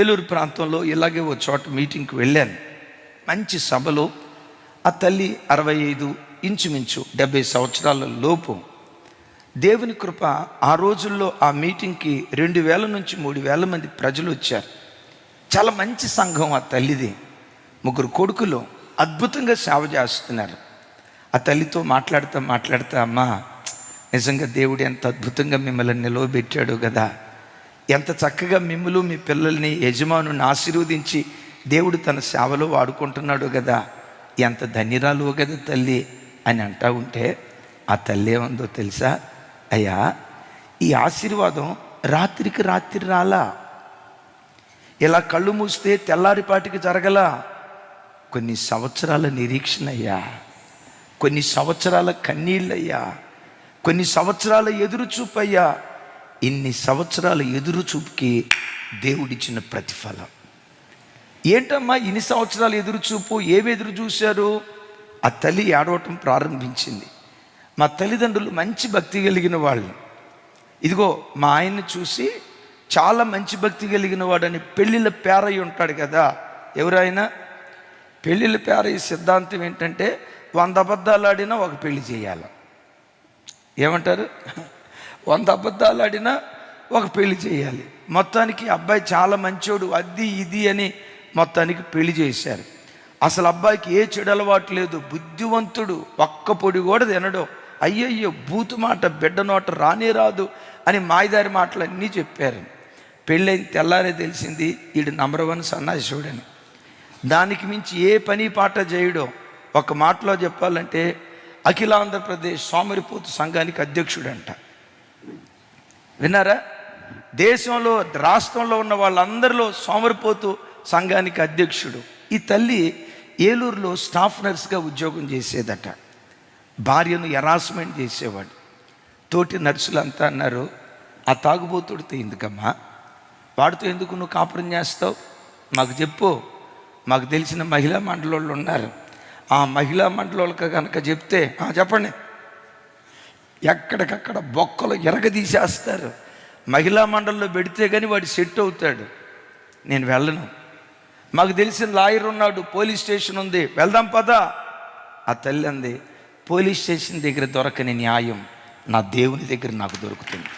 ఏలూరు ప్రాంతంలో ఇలాగే ఓ చోట మీటింగ్కి వెళ్ళాను. మంచి సభలో ఆ తల్లి 65 ఇంచుమించు 70 సంవత్సరాల లోపు. దేవుని కృప, ఆ రోజుల్లో ఆ మీటింగ్కి 2000 నుంచి 3000 మంది ప్రజలు వచ్చారు. చాలా మంచి సంఘం ఆ తల్లిది. 3 కొడుకులు అద్భుతంగా సేవ చేస్తున్నారు. ఆ తల్లితో మాట్లాడుతా అమ్మా, నిజంగా దేవుడు ఎంత అద్భుతంగా మిమ్మల్ని నిలవబెట్టాడు కదా, ఎంత చక్కగా మిమ్మల్ని మీ పిల్లల్ని యజమానుని ఆశీర్వదించి దేవుడు తన సేవలో వాడుకుంటున్నాడు కదా, ఎంత ధన్యరాలు కదా తల్లి అని అంటా ఉంటే ఆ తల్లి ఏముందో తెలుసా? అయ్యా, ఈ ఆశీర్వాదం రాత్రికి రాత్రి రాలా, ఇలా కళ్ళు మూస్తే తెల్లారిపాటికి జరగలా. కొన్ని సంవత్సరాల నిరీక్షణ అయ్యా, కొన్ని సంవత్సరాల కన్నీళ్ళయ్యా, కొన్ని సంవత్సరాల ఎదురుచూపు అయ్యా. ఇన్ని సంవత్సరాల ఎదురుచూపుకి దేవుడిచ్చిన ప్రతిఫలం ఏంటమ్మా? ఇన్ని సంవత్సరాల ఎదురుచూపు, ఏమి ఎదురు చూశారు? ఆ తల్లి ఏడవటం ప్రారంభించింది. మా తల్లిదండ్రులు మంచి భక్తి కలిగిన వాళ్ళు. ఇదిగో మా ఆయన్ని చూసి చాలా మంచి భక్తి కలిగిన వాడని పెళ్ళిళ్ళ పేరయ్య ఉంటాడు కదా. ఎవరైనా పెళ్ళిళ్ళ పేరయ్య సిద్ధాంతం ఏంటంటే 100 అబద్ధాలు ఆడినా ఒక పెళ్లి చేయాలి. ఏమంటారు? 100 అబద్ధాలు ఆడినా ఒక పెళ్లి చేయాలి. మొత్తానికి అబ్బాయి చాలా మంచోడు, అది ఇది అని మొత్తానికి పెళ్లి చేశారు. అసలు అబ్బాయికి ఏ చెడు అలవాటు లేదు, బుద్ధివంతుడు, ఒక్క పొడి కూడా తినడం. అయ్యయ్యో, బూతు మాట బిడ్డ నోట రానే రాదు అని మాయదారి మాటలన్నీ చెప్పారు. పెళ్ళైన తెల్లారే తెలిసింది వీడు నంబర్ 1 సన్నాసుడని. దానికి మించి ఏ పని పాట చేయడం. ఒక మాటలో చెప్పాలంటే అఖిలాంధ్రప్రదేశ్ సోమరిపోతు సంఘానికి అధ్యక్షుడంట. విన్నారా? దేశంలో, రాష్ట్రంలో ఉన్న వాళ్ళందరిలో సోమరిపోతు సంఘానికి అధ్యక్షుడు. ఈ తల్లి ఏలూరులో స్టాఫ్ నర్స్గా ఉద్యోగం చేసేదట. భార్యను హెరాస్మెంట్ చేసేవాడు. తోటి నర్సులు అంతా అన్నారు, ఆ తాగుబోతుడితో ఎందుకమ్మా, వాడితో ఎందుకు నువ్వు కాపురం చేస్తావు, మాకు చెప్పు, మాకు తెలిసిన మహిళా మండలి ఉన్నారు, ఆ మహిళా మండలికి కనుక చెప్తే చెప్పండి, ఎక్కడికక్కడ బొక్కలు ఎరగదీసేస్తారు. మహిళా మండలిలో పెడితే కానీ వాడు సెట్ అవుతాడు. నేను వెళ్ళను, మాకు తెలిసిన లాయర్ ఉన్నాడు, పోలీస్ స్టేషన్ ఉంది, వెళ్దాం పదా. ఆ తల్లి అంది, పోలీస్ స్టేషన్ దగ్గర దొరకని న్యాయం నా దేవుని దగ్గర నాకు దొరుకుతుంది.